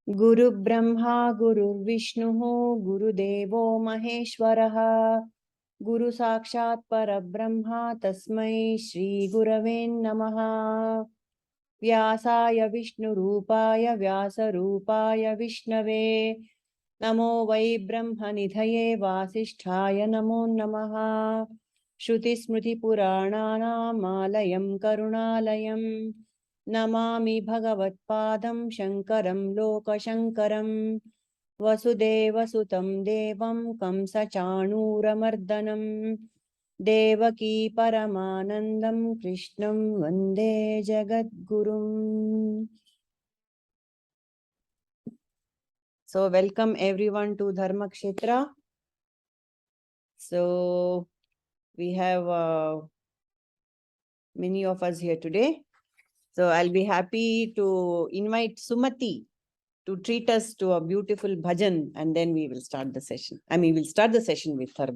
Guru Brahma Guru Vishnu Guru Devo Maheshwaraha Guru Sakshat Parabrahma Tasmai Shri Gurave Namaha Vyasaya Vishnu Rupaya Vyasa Rupaya Vishnave Namo Vai Brahma Nidhaye Vasisthaya Namo Namaha Shruti Smriti Purananam Alayam Karunalayam Namami Bhagavatpadam Shankaram Lokashankaram Vasudevasutam Devam Kamsachanuramardanam Devaki Paramanandam Krishnam Vande Jagadgurum. So welcome everyone to Dharma Kshetra. So we have many of us here today. So I'll be happy to invite Sumati to treat us to a beautiful bhajan, and then we will start the session. I mean, we'll start the session with her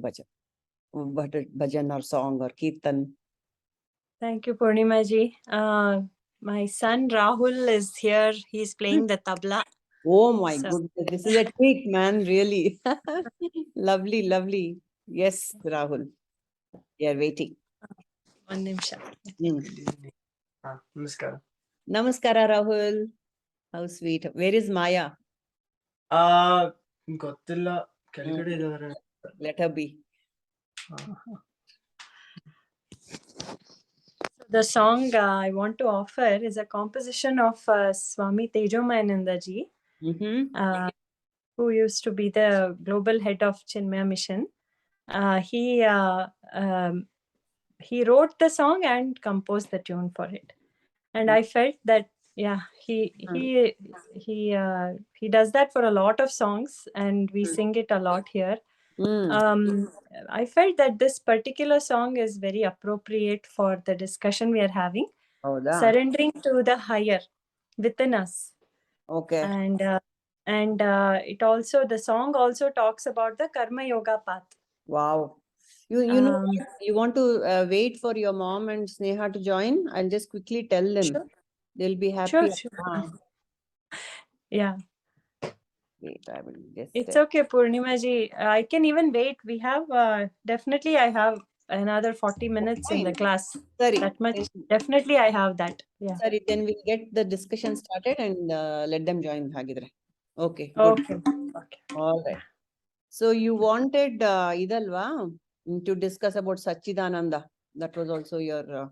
bhajan or song or kirtan. Thank you, Purnima ji. My son Rahul is here. He's playing the tabla. Oh my goodness, this is a treat, man, really. Lovely, lovely. Yes, Rahul. We are waiting. One nimsha. Namaskara. Namaskara, Rahul. How sweet. Where is Maya? Gottilla ಕೆಳಗಡೆ ಇದ್ದಾರೆ. Let her be. The song I want to offer is a composition of Swami Tejomayananda ji, who used to be the global head of Chinmaya Mission. He wrote the song and composed the tune for it, and I felt that he does that for a lot of songs, and we sing it a lot here. I felt that this particular song is very appropriate for the discussion we are having. Surrendering to the higher within us. Okay. And it also, the song also talks about the karma yoga path. Wow. You know, you want to wait for your mom and Sneha to join? I'll just quickly tell them. Sure. They'll be happy. Sure. Yeah. Wait, I will just it's okay, Purnima ji. I can even wait. We have definitely I have another 40 minutes in the class. Sorry. That much. Definitely I have that. Yeah. Sorry, then we'll get the discussion started and let them join. Okay. Good. Okay. All right. So you wanted Idalva to discuss about Satchidananda. That was also your...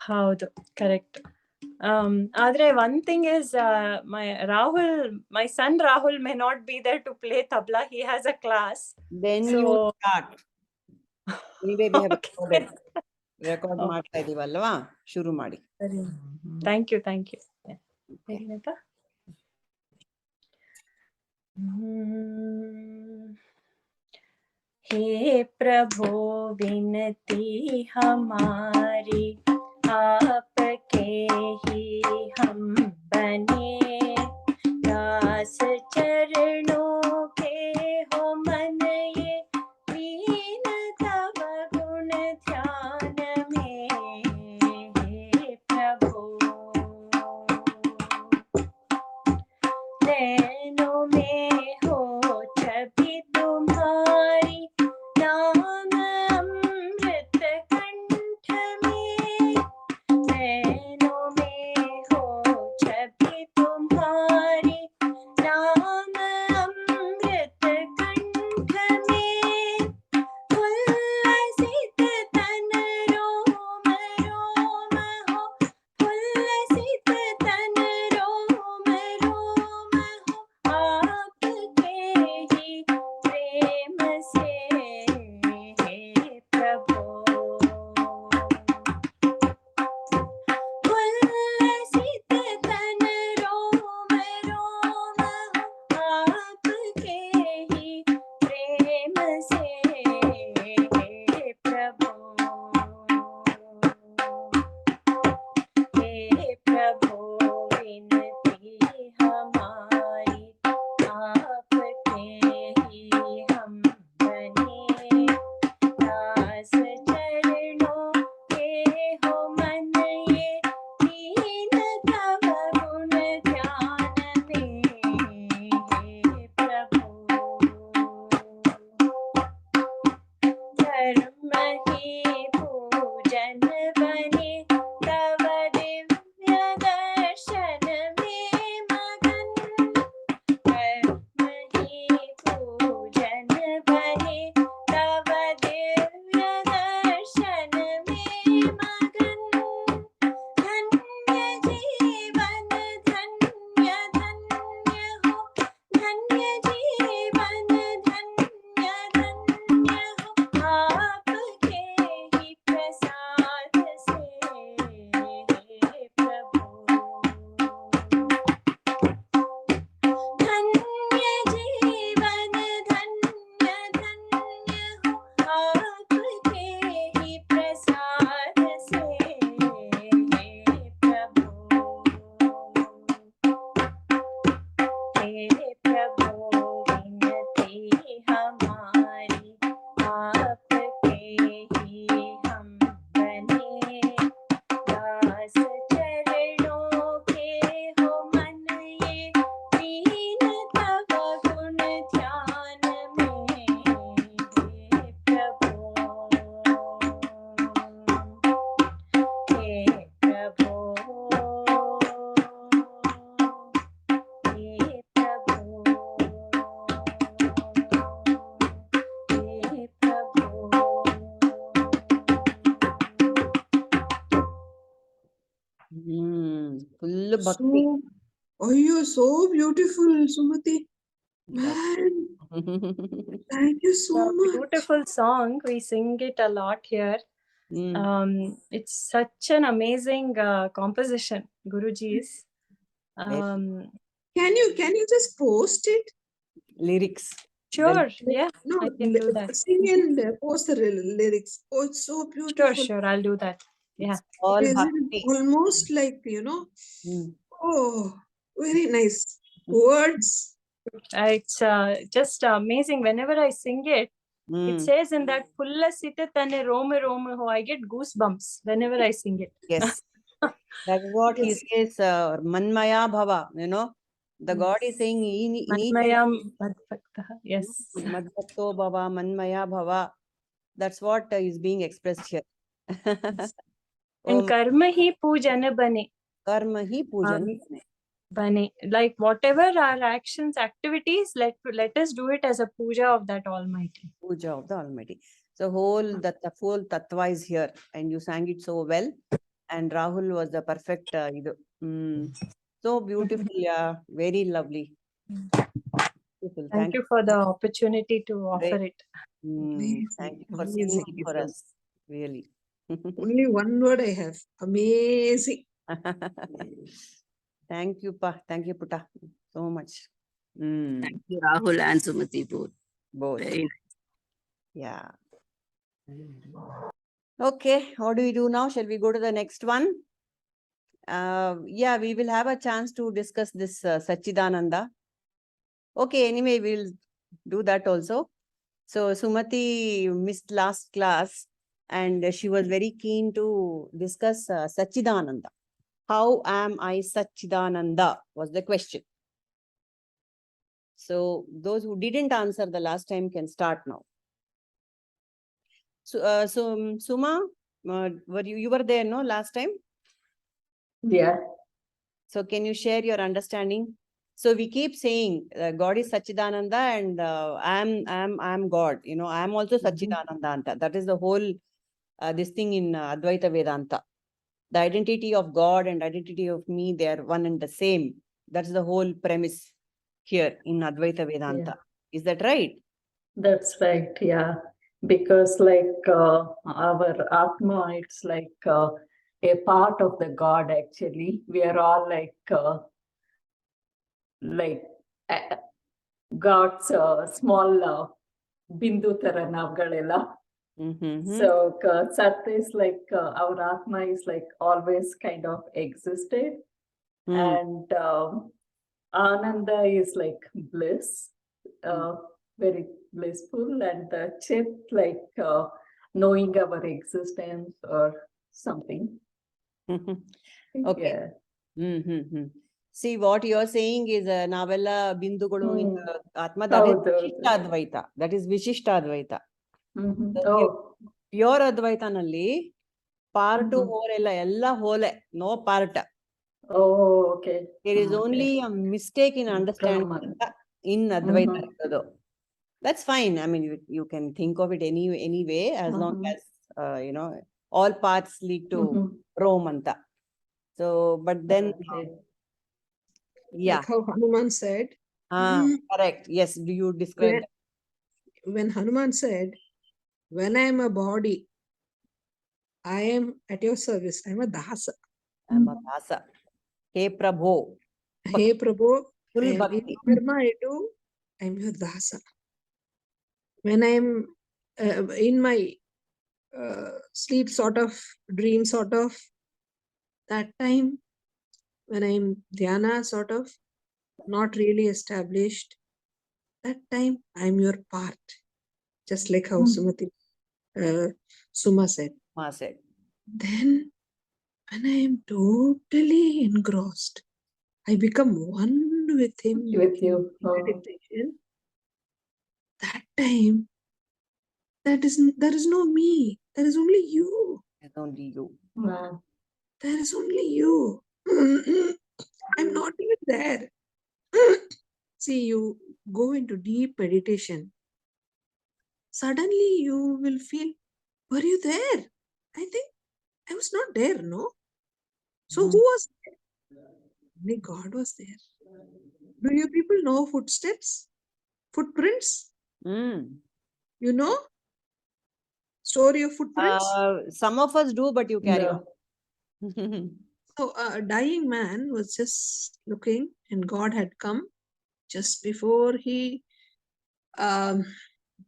Haudu, correct. Adre one thing is my son Rahul may not be there to play tabla. He has a class. Then you start. Anyway, we have recorded. Record ಮಾಡ್ತಾ ಇದೀವಲ್ವಾ, ಶುರು ಮಾಡಿ. Thank you. हे प्रभु विनती हमारी, आपके ही हम बने, दास चरणों के हो मन ये, लीन तव गुण ध्यान में। हे प्रभु नैनों में हो छवि तुम्हारी, नाम अमृत कंठ में। नैनों में हो छवि तुम्हारी, नाम कर्म ही पूजन बने तव दिव्य दर्शन में मगन कर्म ही पूजन बने तव दिव्य दर्शन में मगन धन्य जीवन धन्य धन्य हो धन्य जीवन धन्य धन्य हो आपके ही प्रसाद से प्रभु धन्य जीवन धन्य धन्य हो आपके ही प्रसाद से प्रभु हे प्रभु विनती हमारी आपके ही हम बने दास चरणों के हो मन ये दीन तव गुण ध्यान में हे प्रभु हे प्रभु हे प्रभु हे प्रभु Full bhakti. So, oh, you're so beautiful, Sumati. Man, thank you so a much. beautiful song. We sing it a lot here. It's such an amazing composition, Guruji's. Can you just post it? Lyrics. Sure, yeah, No, I can do that. sing and post the lyrics. Oh, it's so beautiful. Sure, I'll do that. Yeah. All Is it bhakti. almost like, Mm. oh, very nice words. It's just amazing. Whenever I sing it, it says in that Pulla Sita Tane Rome Rome Ho, I get goosebumps whenever I sing it. Yes. That's what he Yes. says, Manmaya Bhava, The God is saying, in each Manmayam Madbhaktaha. Yes. Madbhakto Bhava, Manmaya Bhava. That's what is being expressed here. And Om Karma hi pujana bane. Karma hi pujan. Bane. Like whatever our actions, activities, let us do it as a puja of that Almighty. Puja of the Almighty. So the full tattva is here, and you sang it so well. And Rahul was the perfect. So beautiful, yeah, very lovely. Beautiful. Thank you for the opportunity to offer it. Thank you for singing it for us. Really. Only one word I have. Amazing. Thank you, Pa. Thank you, Puta, so much. Thank you, Rahul and Sumati both. Both. Very nice. Yeah. Okay, what do we do now? Shall we go to the next one? Yeah, we will have a chance to discuss this Sachidananda. Okay, anyway, we'll do that also. So Sumati missed last class and she was very keen to discuss Sachidananda. How am I Sachidananda was the question. So those who didn't answer the last time can start now. So, Suma, you were there, no, last time? Yeah. So can you share your understanding? So we keep saying God is Sachidananda and I'm God. I'm also Sachidananda. That is the whole this thing in Advaita Vedanta. The identity of God and identity of me, they are one and the same. That's the whole premise here in Advaita Vedanta. Is that right? That's right. Yeah. Because our Atma, it's like a part of the God actually. We are all God's small bindu tara navgalela. So Sat is our Atma is always kind of existed. And Ananda is bliss, very blissful, and Chit knowing our existence or something. Okay. See, what you are saying is Navella Bindugulu in Atma, that is Vishishtadvaita. That is Vishishtadvaita. Oh, pure ಅದ್ವೈತನಲ್ಲಿ part Mhm. Whole ಎಲ್ಲ ಹೋಲೆ, no part. oh, okay. There is only a mistake in understanding Brahman. in Advaita ಇರೋದು. That's fine. I mean, you can think of it any way, as long as all paths lead to Rome anta. So, but then Okay. yeah, Like how Hanuman said, correct. Yes, do you describe that? when Hanuman said, when I am a body, I am at your service. I am a dasa. I'm a dasa. Hey Prabhu. Hey Prabhu, Full I am in bhakti. Dharma, I am your dasa. When I am in my sleep sort of, dream sort of, that time when I am dhyana sort of, not really established, that time I am your part. Just like how Suma said. Ma said. Then when I am totally engrossed, I become one with him. With you. in Oh. meditation. That time, there is no me. There is only you. It's only you. Wow. There is only you. I'm not even there. See, you go into deep meditation. Suddenly you will feel, were you there? I think I was not there, no? So who was there? Only God was there. Do you people know footsteps? Footprints? You know? Story of footprints? Some of us do, but you carry Yeah. on. So a dying man was just looking, and God had come just before he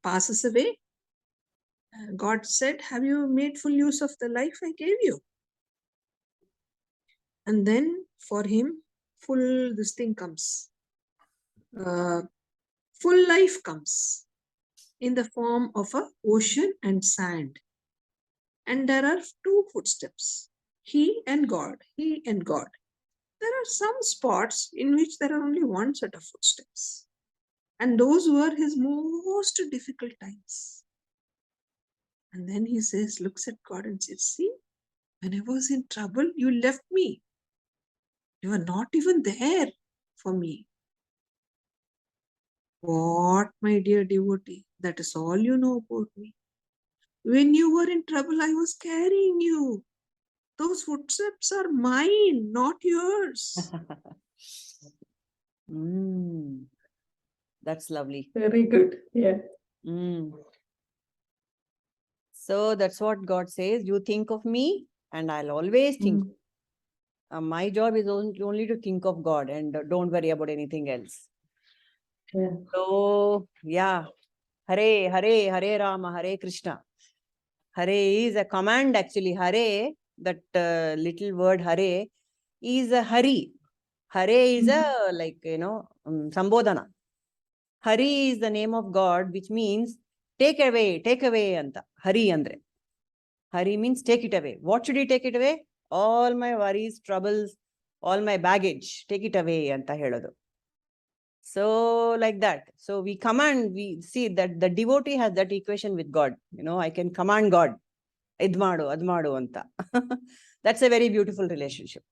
passes away. God said, have you made full use of the life I gave you? And then for him, full this thing comes. Full life comes in the form of a ocean and sand. And there are two footsteps, he and God, he and God. There are some spots in which there are only one set of footsteps. And those were his most difficult times. And then he says, looks at God and says, see, when I was in trouble, you left me. You were not even there for me. What, my dear devotee, that is all you know about me. When you were in trouble, I was carrying you. Those footsteps are mine, not yours. That's lovely. Very good. Yeah. So that's what God says. You think of me, and I'll always think. My job is only to think of God, and don't worry about anything else. Yeah. So yeah, Hare Hare, Hare Rama, Hare Krishna. Hare is a command actually. Hare, that little word Hare, is a Hari. Hare is a Sambodhana. Hari is the name of God, which means take away anta. Hari andre. Hari means take it away. What should he take it away? All my worries, troubles, all my baggage, take it away anta helodu. So like that. So we command, we see that the devotee has that equation with God. I can command God. Idmadu, admadu anta. That's a very beautiful relationship.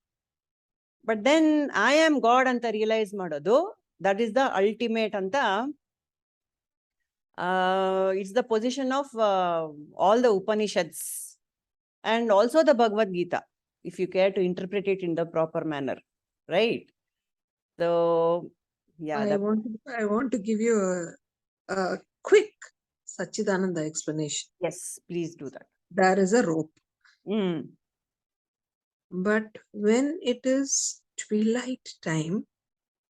But then I am God anta realize madodu. That is the ultimate anta. It's the position of all the Upanishads and also the Bhagavad Gita, if you care to interpret it in the proper manner, right? So, yeah. I want to give you a quick Satchidananda explanation. Yes, please do that. There is a rope. Mm. But when it is twilight time,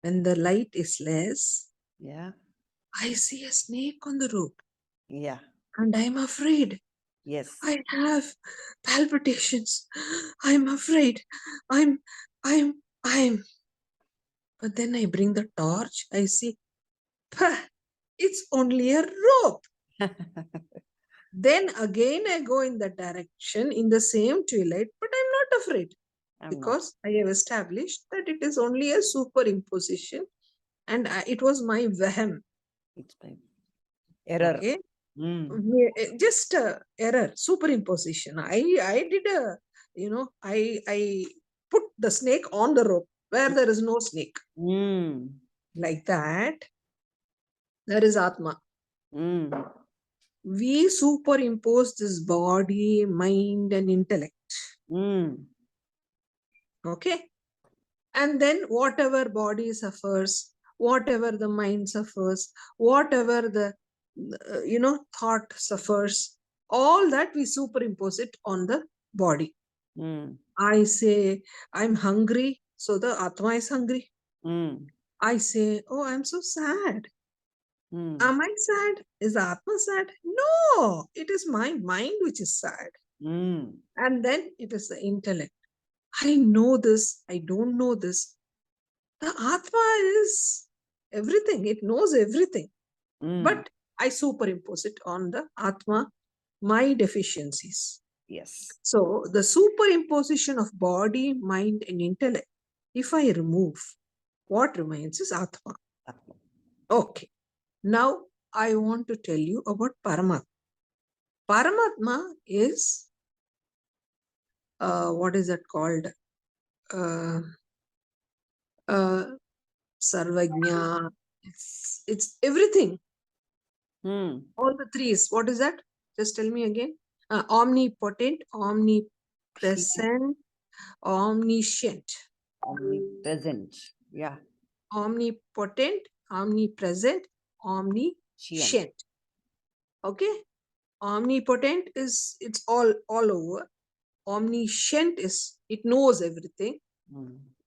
when the light is less, Yeah. I see a snake on the rope. Yeah. And I'm afraid. Yes. I have palpitations. I'm afraid. I'm. But then I bring the torch. I see, "Pah, it's only a rope." Then again I go in that direction in the same twilight, but I'm not afraid. Because I have established that it is only a superimposition, and it was my vahem. It's my error. Okay? Just error, superimposition. I did a, I put the snake on the rope where there is no snake. Like that, there is Atma. We superimpose this body, mind, and intellect. Okay. And then whatever body suffers, whatever the mind suffers, whatever the thought suffers, all that we superimpose it on the body. I say I'm hungry, so the Atma is hungry. I say, oh, I'm so sad. Am I sad? Is the Atma sad? No, it is my mind which is sad. And then it is the intellect. I know this, I don't know this. The Atma is everything, it knows everything. But I superimpose it on the Atma, my deficiencies. Yes. So the superimposition of body, mind, and intellect, if I remove, what remains is Atma. Okay. Now I want to tell you about Paramatma. Paramatma is, what is it called? Sarvajna. It's everything. All the threes. What is that? Just tell me again. Omnipotent, omnipresent, omniscient. Omnipresent. Yeah. Omnipotent, omnipresent, omniscient. Okay. Omnipotent is it's all over. Omniscient is it knows everything.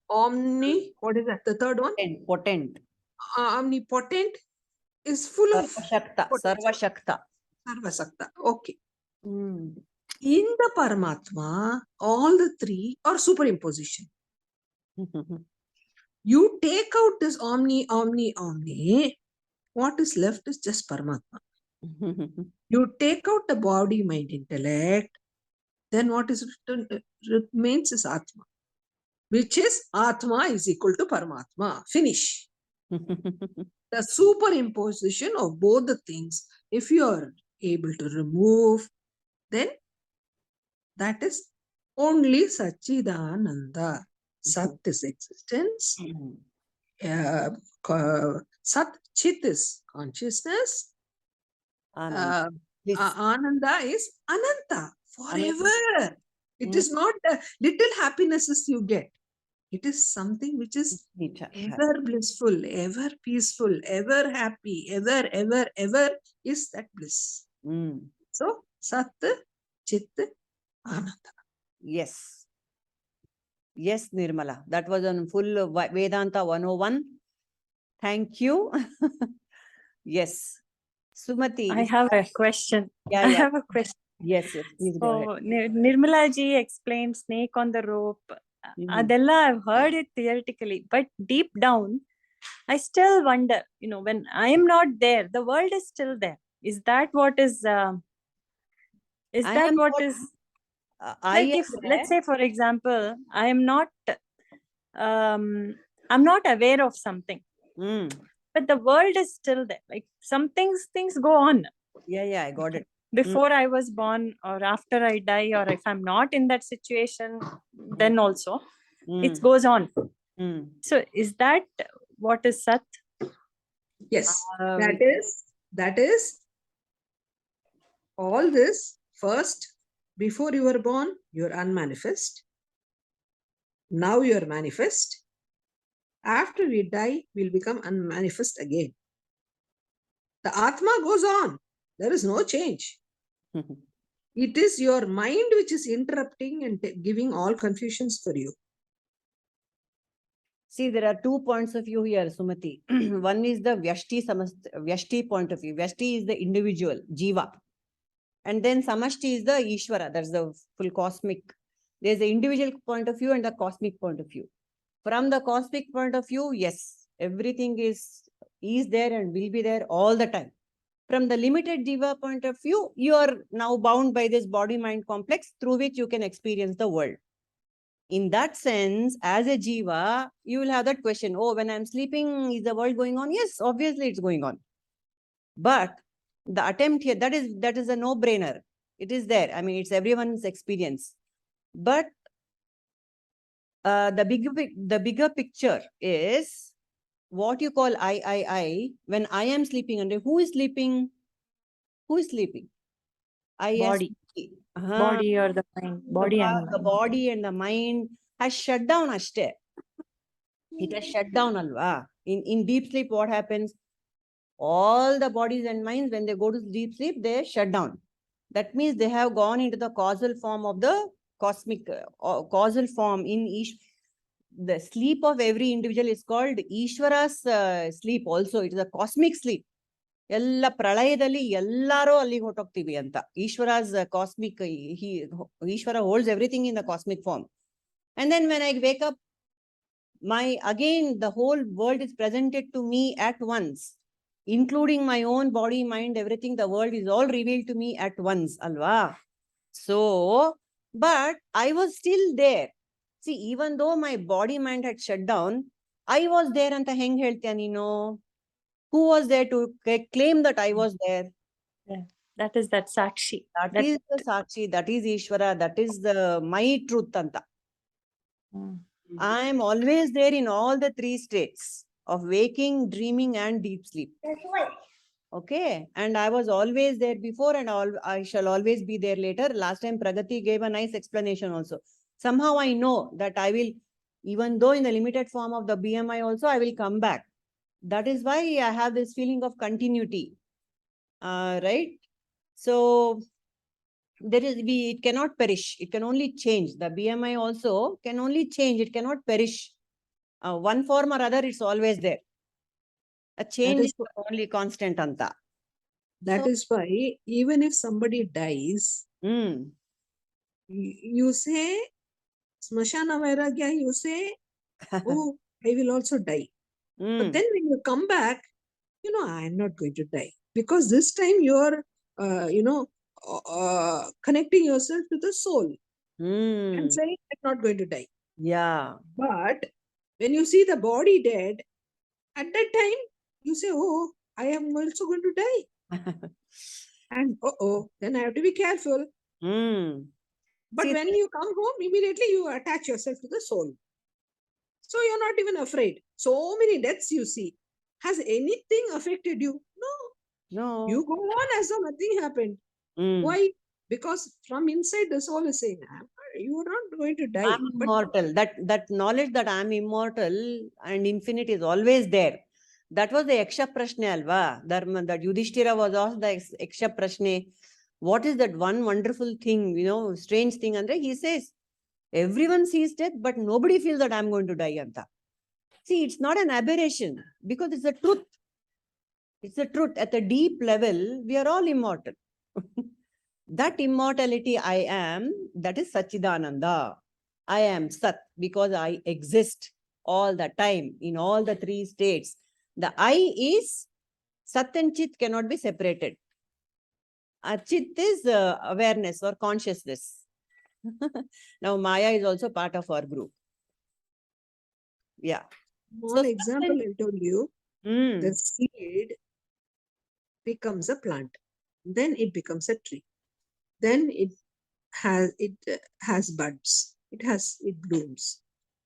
What is that? The third one? Potent. Omnipotent is full of Sarvashakta. Sarvashakta. Sarvasakta. Okay. In the Paramatma, all the three are superimposition. You take out this omni, what is left is just Paramatma. You take out the body, mind, intellect, then what is remains is Atma, which is Atma is equal to Paramatma. Finish. The superimposition of both the things, if you are able to remove, then that is only Satchidananda. Sat is existence. Sat Chit is consciousness. Ananda is Ananta, forever. It is not the little happinesses you get. It is something which is ever blissful, ever peaceful, ever happy, ever is that bliss. So, Sat, Chit, Ananda. Yes. Yes, Nirmala. That was on full Vedanta 101. Thank you. Yes. Sumati. I have a question. Yeah, I yeah. have a question. Yes, yes. Please go ahead. So, Nirmala ji explained snake on the rope. Adella, I've heard it theoretically, but deep down, I still wonder, when I am not there, the world is still there. Is that what is, like if, let's say, for example, I'm not aware of something, but the world is still there. Like some things go on. Yeah, I got it. Before I was born or after I die, or if I'm not in that situation, then also it goes on. So is that what is Sat? Yes, that is all this. First, before you were born, you're unmanifest. Now you're manifest. After we die, we'll become unmanifest again. The Atma goes on. There is no change. It is your mind which is interrupting and giving all confusions for you. See, there are 2 points of view here, Sumati. One is the Vyashti point of view. Vyashti is the individual, Jiva. And then Samashti is the Ishvara, that's the full cosmic. There's the individual point of view and the cosmic point of view. From the cosmic point of view, yes, everything is there and will be there all the time. From the limited Jiva point of view, you are now bound by this body-mind complex through which you can experience the world. In that sense, as a Jiva, you will have that question, oh, when I'm sleeping, is the world going on? Yes, obviously it's going on. But The attempt here, that is a no-brainer. It is there. I mean, it's everyone's experience. But the bigger picture is what you call I. When I am sleeping, and who is sleeping? Who is sleeping? I as Body. me. Body or the mind. Body and The mind. body and the mind has shut down ashte. It has shut down, alva. In deep sleep, what happens? All the bodies and minds, when they go to deep sleep, they shut down. That means they have gone into the causal form of the cosmic causal form in each. The sleep of every individual is called Ishvara's sleep also. It is a cosmic sleep. ಎಲ್ಲ ಪ್ರಳಯದಲ್ಲಿ ಎಲ್ಲರೂ ಅಲ್ಲಿಗೆ ಹೊಟ್ಟೋಗ್ತೀವಿ ಅಂತ. Ishvara's cosmic, Ishvara holds everything in the cosmic form. And then when I wake up, again the whole world is presented to me at once, including my own body, mind, everything. The world is all revealed to me at once, alva. So, but I was still there. See, even though my body, mind had shut down, I was there anta heng heltya neenu? Who was there to claim that I was there? That is that Sakshi. That is the Sakshi, that is Ishvara, that is the my truth anta. I am always there in all the three states of waking, dreaming, and deep sleep. Okay, and I was always there before, and I shall always be there later. Last time Pragati gave a nice explanation also. Somehow I know that I will, even though in the limited form of the BMI also, I will come back. That is why I have this feeling of continuity. Right? So it cannot perish. It can only change. The BMI also can only change. It cannot perish. One form or other, it's always there. A change is only constant anta. That is why even if somebody dies, you say Smashana Vairagya, you say, oh, I will also die. But then when you come back, I am not going to die. Because this time you are, connecting yourself to the soul and saying, I'm not going to die. Yeah. But when you see the body dead, at that time, you say, oh, I am also going to die. And then I have to be careful. But when you come home, immediately you attach yourself to the soul. So you're not even afraid. So many deaths you see. Has anything affected you? No. No. You go on as though nothing happened. Why? Because from inside the soul is saying, you are not going to die. I'm immortal. That knowledge that I'm immortal and infinite is always there. That was the Yaksha Prashne, alva. Dharma, that Yudhishthira was asked the Yaksha Prashne. What is that one wonderful thing, strange thing? And he says, everyone sees death, but nobody feels that I'm going to die. Anta. See, it's not an aberration because it's the truth. It's the truth. At a deep level, we are all immortal. That immortality I am, that is Satchidananda. I am Sat because I exist all the time in all the three states. The I is Sat and Chit cannot be separated. Chit is awareness or consciousness. Now Maya is also part of our group. Yeah. One example I told you, the seed becomes a plant. Then it becomes a tree. Then it has buds. It blooms.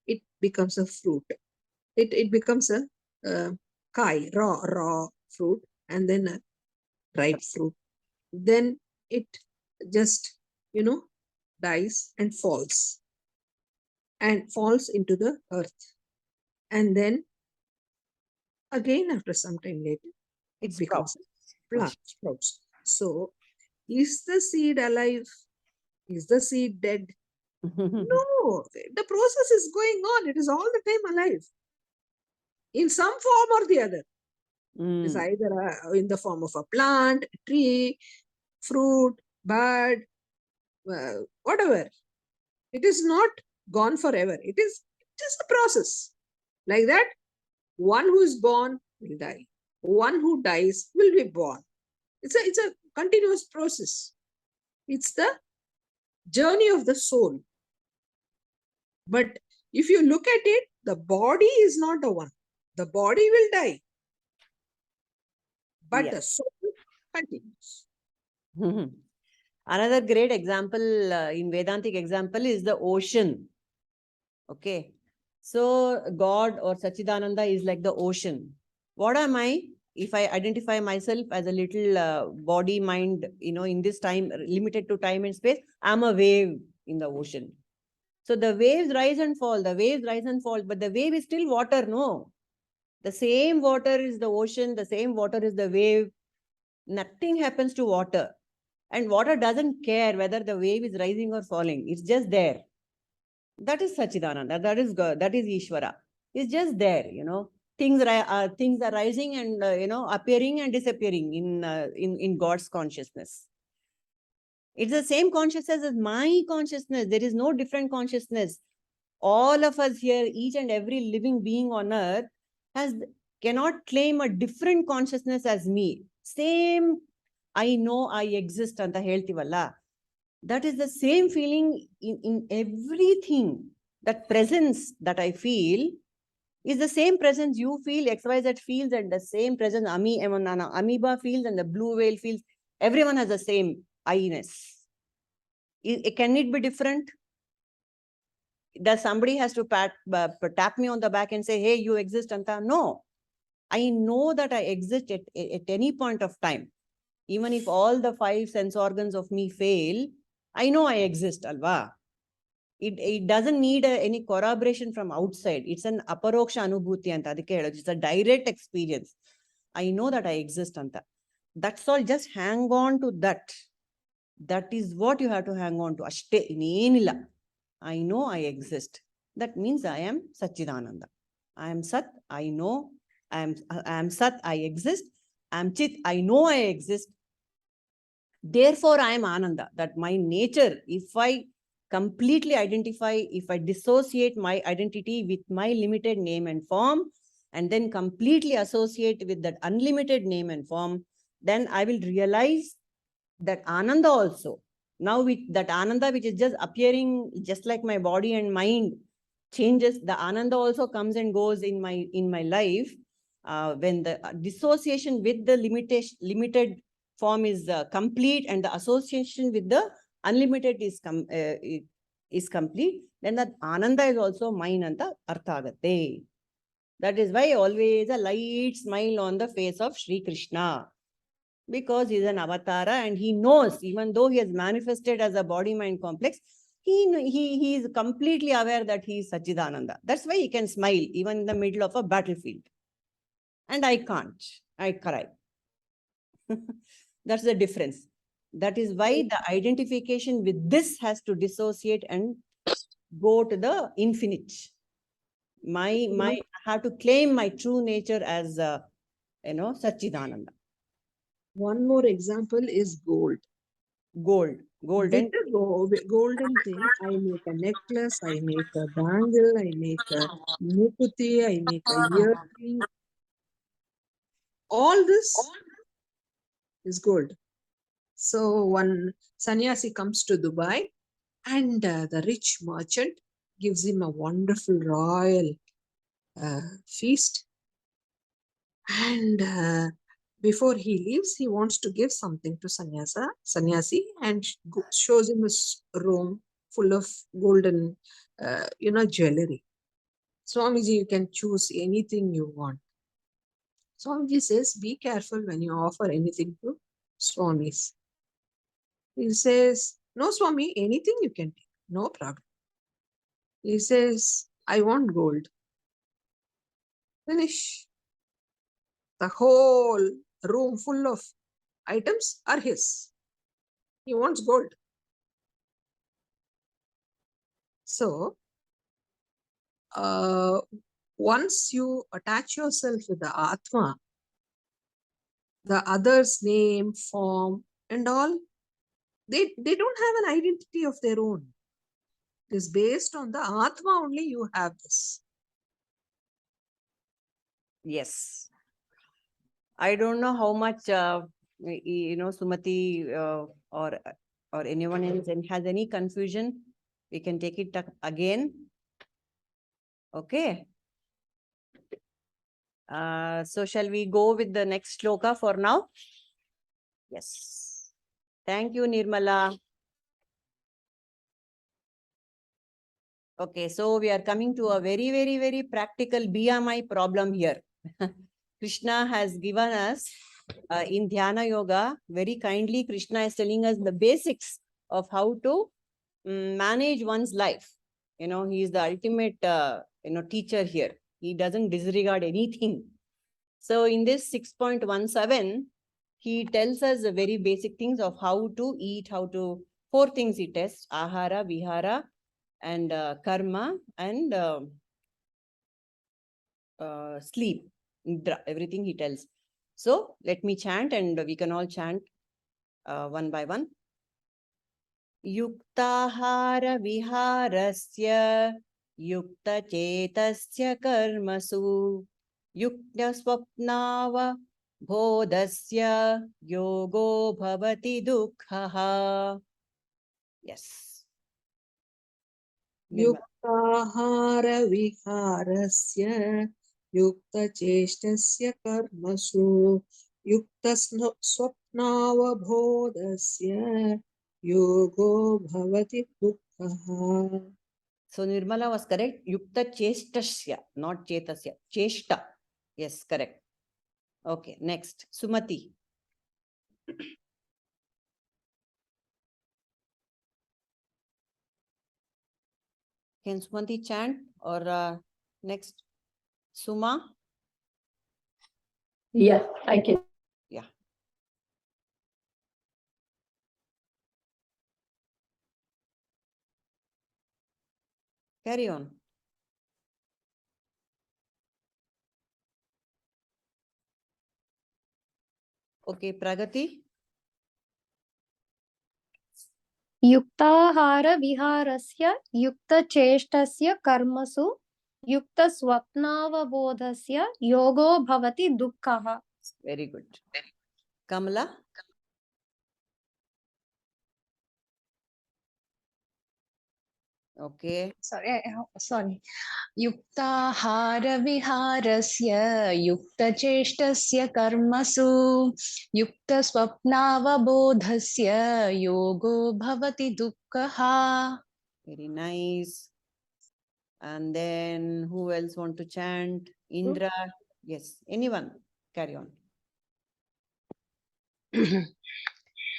It becomes a fruit. It becomes a kai, raw fruit, and then a ripe fruit. Then it just, dies and falls into the earth. And then again, after some time later, it becomes a plant, sprouts. So, is the seed alive? Is the seed dead? No, the process is going on. It is all the time alive. In some form or the other. It's either in the form of a plant, tree, fruit, bud, whatever. It is not gone forever. It is just a process. Like that, one who is born will die. One who dies will be born. It's a continuous process. It's the journey of the soul. But if you look at it, the body is not the one. The body will die. But the soul continues. Another great example in Vedantic example is the ocean. Okay. So God or Sachidananda is like the ocean. What am I? If I identify myself as a little body, mind, in this time, limited to time and space, I'm a wave in the ocean. So the waves rise and fall, the waves rise and fall, but the wave is still water, no? The same water is the ocean, the same water is the wave. Nothing happens to water. And water doesn't care whether the wave is rising or falling. It's just there. That is Sachidananda. That is God. That is Ishvara. It's just there, Things are rising and, appearing and disappearing in God's consciousness. It's the same consciousness as my consciousness. There is no different consciousness. All of us here, each and every living being on earth cannot claim a different consciousness as me. Same, I know I exist anta heltivalla. That is the same feeling in everything. That presence that I feel is the same presence you feel, XYZ feels, and the same presence amoeba feels and the blue whale feels. Everyone has the same I-ness. Can it be different? Does somebody has to tap me on the back and say, hey, you exist, Anta? No. I know that I exist at any point of time. Even if all the 5 sense organs of me fail, I know I exist, alva. It doesn't need any corroboration from outside. It's an aparoksha anubhuti, anta. It's a direct experience. I know that I exist, anta. That's all. Just hang on to that. That is what you have to hang on to. Ashte inenilla. I know I exist. That means I am Sachidananda. I am Sat, I know. I am Sat, I exist. I am Chit, I know I exist. Therefore, I am Ananda. That my nature, if I completely identify, if I dissociate my identity with my limited name and form, and then completely associate with that unlimited name and form, then I will realize that Ananda also. Now with that Ananda, which is just appearing just like my body and mind changes, the Ananda also comes and goes in my life. When the dissociation with the limited form is complete and the association with the unlimited is complete, then that Ananda is also mine anta artha agate. That is why always a light smile on the face of Sri Krishna. Because he's an avatara and he knows, even though he has manifested as a body-mind complex, he is completely aware that he is Sachidananda. That's why he can smile even in the middle of a battlefield. And I can't. I cry. That's the difference. That is why the identification with this has to dissociate and go to the infinite. I have to claim my true nature as, Sachidananda. One more example is gold. Golden. With the golden thing, I make a necklace, I make a bangle, I make a mukuti, I make a earring. All this is gold. So one sannyasi comes to Dubai and the rich merchant gives him a wonderful royal feast. And before he leaves, he wants to give something to sannyasi, and shows him a room full of golden, jewelry. Swamiji, you can choose anything you want. Swamiji says, be careful when you offer anything to Swamis. He says, no, Swami, anything you can take, no problem. He says, I want gold. Finish. The whole room full of items are his. He wants gold. So, once you attach yourself with the Atma, the other's name, form, and all, they don't have an identity of their own. It is based on the Atma only you have this. Yes. I don't know how much, Sumati or anyone else has any confusion. We can take it again. Okay. So shall we go with the next shloka for now? Yes. Thank you, Nirmala. Okay, so we are coming to a very, very, very practical BMI problem here. Krishna has given us in Dhyana Yoga, very kindly, Krishna is telling us the basics of how to manage one's life. You know, he is the ultimate, teacher here. He doesn't disregard anything. So in this 6.17, he tells us the very basic things of how to eat, four things he tests: ahara, vihara, and karma, and sleep. Everything he tells. So let me chant, and we can all chant one by one. Yuktahara viharasya yukta chetasya karmasu yukta swapnava bodhasya yogo bhavati dukhaha. Yes. Nirmala. युक्ताहार विहारस्य युक्तचेष्टस्य कर्मसु युक्तस्वप्नावबोधस्य योगो भवति दुःखः. So Nirmala was correct. Yukta chestasya, not chetasya. Cheshta. Yes, correct. Okay, next. Sumati. Can Sumati chant or next? Suma? Yeah, I can. Yeah. Carry on. Okay, Pragati. युक्ताहारविहारस्य युक्तचेष्टस्य कर्मसु युक्तस्वप्नावबोधस्य योगो भवति दुःखः. Very good. Kamala. Okay. Sorry. युक्ताहारविहारस्य युक्तचेष्टस्य कर्मसु युक्तस्वप्नावबोधस्य योगो भवति दुःखः. Very nice. And then who else want to chant? Indra. Yes. Anyone? Carry on.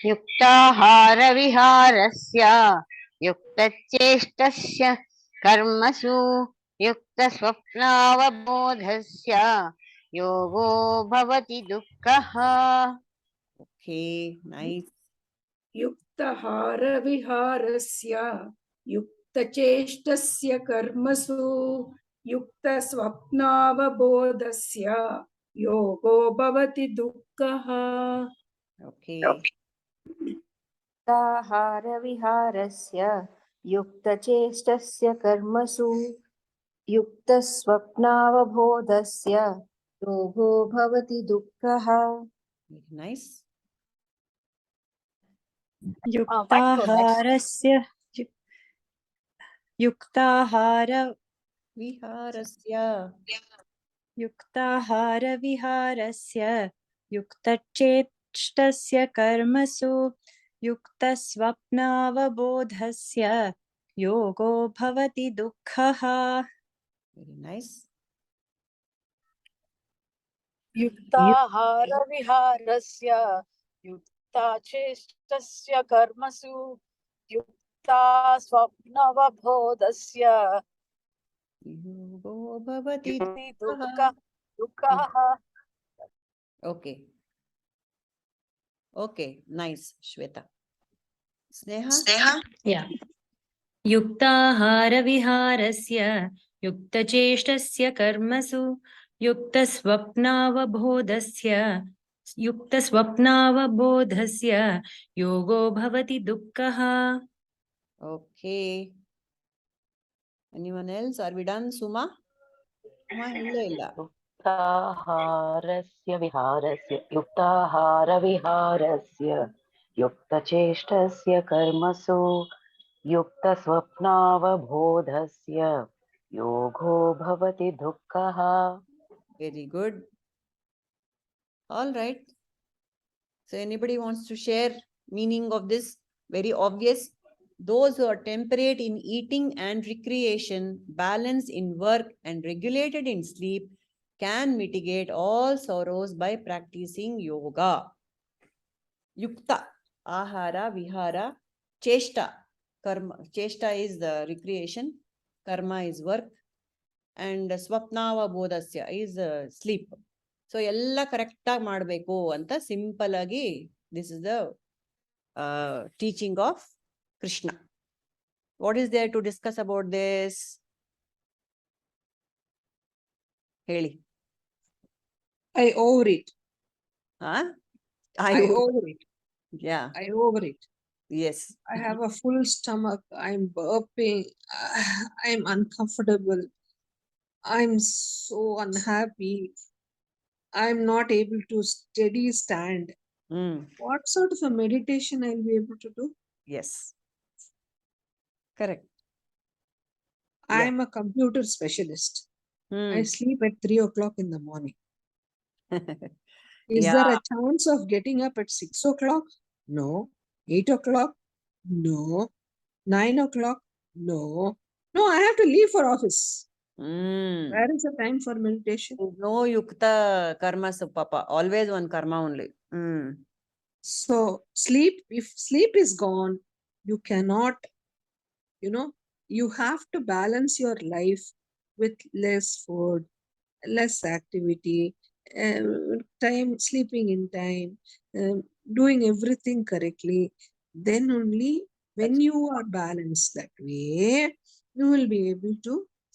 युक्ताहारविहारस्य युक्तचेष्टस्य कर्मसु युक्तस्वप्नावबोधस्य योगो भवति दुःखः. Okay, nice. युक्तहारविहारस्य युक्तचेष्टस्य कर्मसु युक्तस्वप्नावबोधस्य योगो भवति दुःखः. Okay. युक्ताहारविहारस्य युक्तचेष्टस्य कर्मसु युक्तस्वप्नावबोधस्य योगो भवति दुःखः. Very nice. युक्ताहारस्य Viharasya. युक्ताहारविहारस्य युक्तचेष्टस्य कर्मसु युक्तस्वप्नावबोधस्य योगो भवति दुःखः. Very nice. युक्ताहारविहारस्य युक्तचेष्टस्य कर्मसु युक्तस्वप्नावबोधस्य Yogo bhavati दुःखः. Okay. Okay, nice, Shweta. Sneha? Yeah. युक्ताहारविहारस्य युक्तचेष्टस्य कर्मसु युक्तस्वप्नावबोधस्य योगो भवति दुःखः. Okay. Anyone else? Are we done, Suma? Suma, illa. युक्ताहारस्य विहारस्य युक्ताहारविहारस्य युक्तचेष्टस्य कर्मसु युक्तस्वप्नावबोधस्य योगो भवति दुःखः. Very good. All right. So anybody wants to share meaning of this? Very obvious. Those who are temperate in eating and recreation, balanced in work and regulated in sleep can mitigate all sorrows by practicing yoga. Yukta, ahara, vihara, cheshta, karma. Cheshta is the recreation, karma is work, and swapnava bodhasya is sleep. So ಎಲ್ಲ correct ಆಗಿ ಮಾಡಬೇಕು ಅಂತ simple ಆಗಿ this is the teaching of Krishna. What is there to discuss about this? ಹೇಳಿ. I over it. I over it. Yeah. I over it. Yes. I have a full stomach. I'm burping. I'm uncomfortable. I'm so unhappy. I'm not able to steady stand. What sort of a meditation I'll be able to do? Yes. Correct. I'm a computer specialist. I sleep at 3 o'clock in the morning. Is there a chance of getting up at 6 o'clock? No. 8 o'clock? No. 9 o'clock? No. No, I have to leave for office. Where is the time for meditation? No yukta karma papa. Always one karma only. So sleep, if sleep is gone, you cannot, you have to balance your life with less food, less activity, time, sleeping in time, doing everything correctly. Then only when you are balanced that way, you will be able to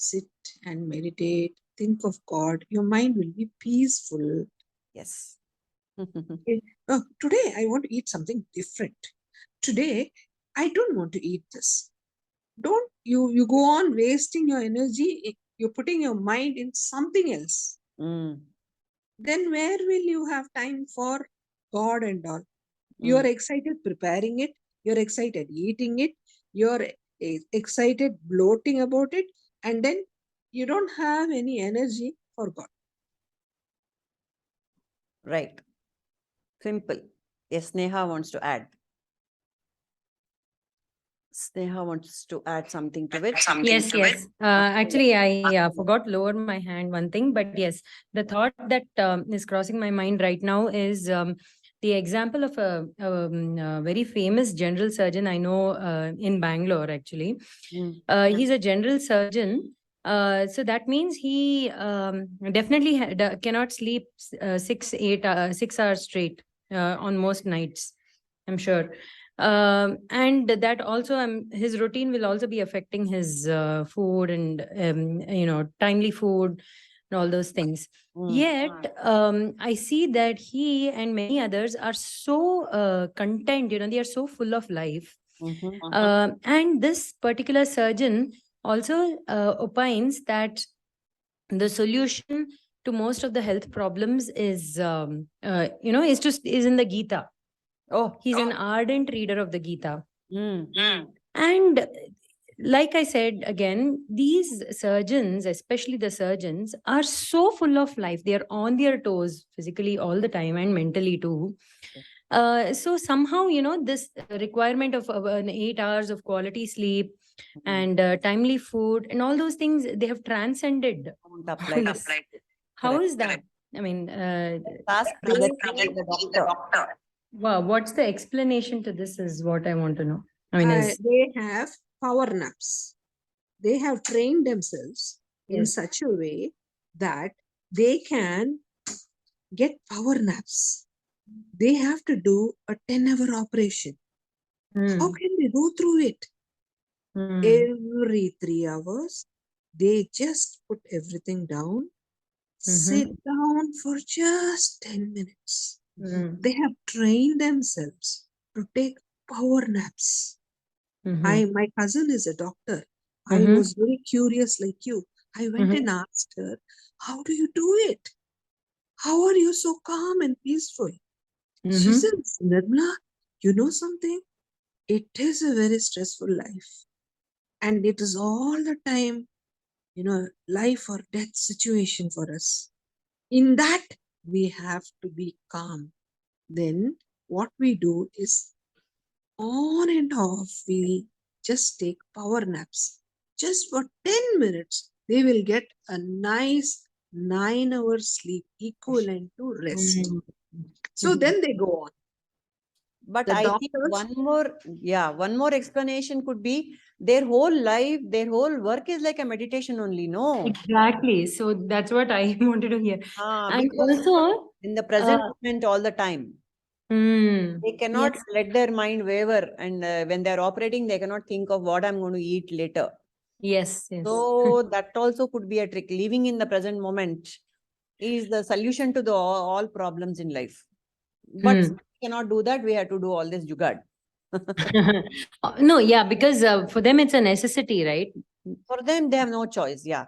sit and meditate, think of God. Your mind will be peaceful. Yes. Today I want to eat something different. Today I don't want to eat this. Don't you go on wasting your energy. You're putting your mind in something else. Then where will you have time for God and all? You're excited preparing it. You're excited eating it. You're excited bloating about it. And then you don't have any energy for God. Right. Simple. Yes, Sneha wants to add. Sneha wants to add something to it. Yes. Actually, I forgot to lower my hand one thing, but yes, the thought that is crossing my mind right now is the example of a very famous general surgeon I know in Bangalore, actually. He's a general surgeon. So that means he definitely cannot sleep 6 hours straight on most nights, I'm sure. And that also his routine will also be affecting his food and timely food and all those things. Yet I see that he and many others are so content, they are so full of life. And this particular surgeon also opines that the solution to most of the health problems is in the Gita. He's an ardent reader of the Gita. And like I said again, these surgeons, especially the surgeons, are so full of life. They are on their toes physically all the time and mentally too. So somehow, this requirement of 8 hours of quality sleep and timely food and all those things, they have transcended. How is that? I mean, ask the doctor. Wow, what's the explanation to this is what I want to know. I mean, they have power naps. They have trained themselves in such a way that they can get power naps. They have to do a 10-hour operation. How can they go through it? Every 3 hours, they just put everything down, sit down for just 10 minutes. They have trained themselves to take power naps. My cousin is a doctor. I was very curious like you. I went and asked her, how do you do it? How are you so calm and peaceful? She said, Nirmala, you know something? It is a very stressful life. And it is all the time, life or death situation for us. In that, we have to be calm. Then what we do is on and off, we just take power naps. Just for 10 minutes, they will get a nice 9 hours sleep equivalent to rest. So then they go on. But The I think doctors, one more explanation could be their whole life, their whole work is like a meditation only, no? Exactly. So that's what I wanted to hear. And Because also, in the present moment all the time. They cannot yes. let their mind waver, and when they are operating, they cannot think of what I'm going to eat later. Yes, yes. So that also could be a trick. Living in the present moment is the solution to all problems in life. But we cannot do that. We have to do all this jugad. No, yeah, because for them it's a necessity, right? For them, they have no choice. Yeah.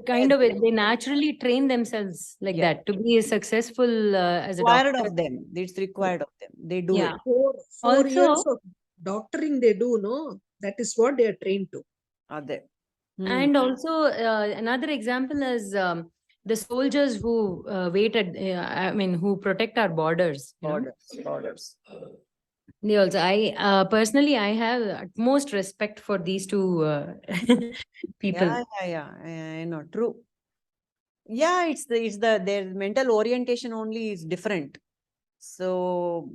Kind of it. They naturally train themselves like that to be successful as a Required doctor. of them. It's required of them. They do Yeah. it. four years Also, of doctoring they do, no? That is what they are trained to. Are they? and also another example is the soldiers who wait at, I mean, who protect our borders. You know? Borders. They also, I personally, I have utmost respect for these two people. Yeah. I know. True. Yeah, it's their mental orientation only is different. So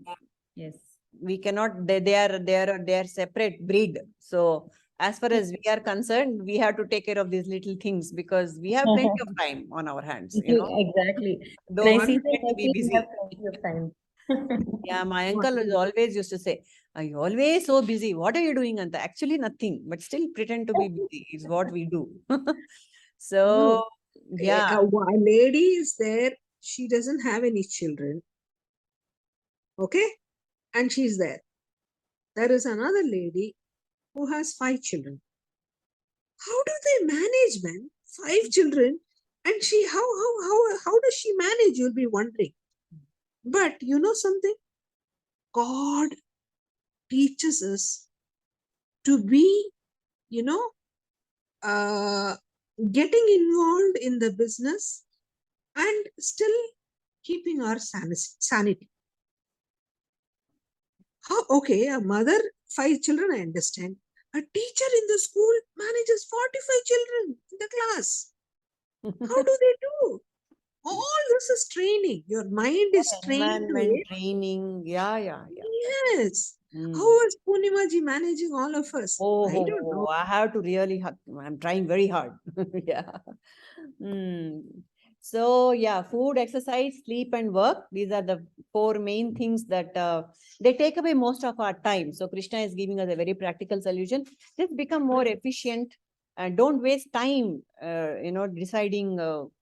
yes, we cannot. They are separate breed. So as far as we are concerned, we have to take care of these little things because we have plenty of time on our hands. You know, exactly. don't When I see want them, to I be feel we have busy. plenty of time. Yeah, my uncle is always used to say, "Are you always so busy? What are you doing?" And actually nothing, but still pretend to be busy is what we do. So No. yeah. A lady is there, she doesn't have any children. Okay? And she's there. There is another lady who has 5 children. How do they manage, man? 5 children. And she, how does she manage? You'll be wondering. But you know something? God teaches us to be, you know, getting involved in the business and still keeping our sanity. How, okay, a mother, 5 children, I understand. A teacher in the school manages 45 children in the class. How do they do? All this is training. Your mind is trained to Environment it. training. Yeah. Yes. How is Purnimaji managing all of us? I don't know. I have to really, I'm trying very hard. Yeah. So yeah, food, exercise, sleep, and work. These are the 4 main things that they take away most of our time. So Krishna is giving us a very practical solution. Just become more efficient and don't waste time, deciding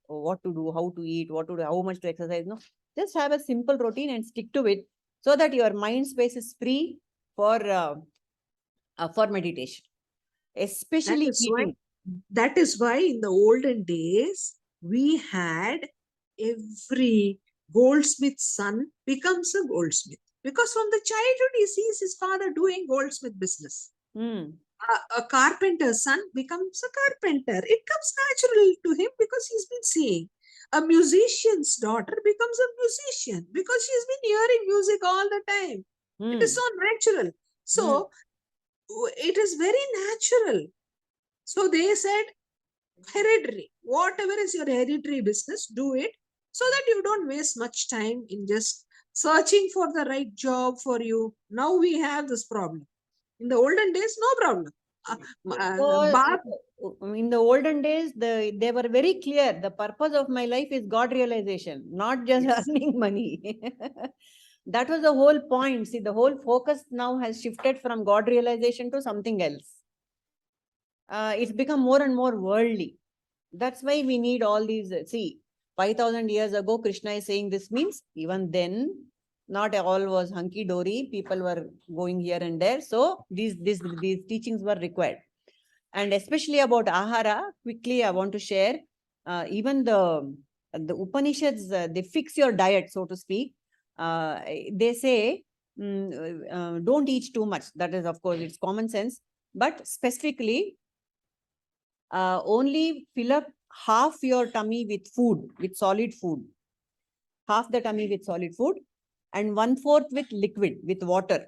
what to do, how to eat, what to do, how much to exercise. No, just have a simple routine and stick to it so that your mind space is free for meditation, especially eating. That is why in the olden days we had every goldsmith's son becomes a goldsmith because from the childhood he sees his father doing goldsmith business. A carpenter's son becomes a carpenter. It comes natural to him because he's been seeing. A musician's daughter becomes a musician because she's been hearing music all the time. It is so natural. So it is very natural. So they said, hereditary, whatever is your hereditary business, do it so that you don't waste much time in just searching for the right job for you. Now we have this problem. In the olden days, no problem. In the olden days, they were very clear. The purpose of my life is God realization, not just earning money. That was the whole point. See, the whole focus now has shifted from God realization to something else. It's become more and more worldly. That's why we need all these. See, 5,000 years ago, Krishna is saying this means even then, not all was hunky dory. People were going here and there. So these teachings were required. And especially about ahara, quickly I want to share. Even the Upanishads, they fix your diet, so to speak. They say, don't eat too much. That is, of course, it's common sense. But specifically, only fill up half your tummy with food, with solid food. Half the tummy with solid food. and 1/4 with liquid, with water.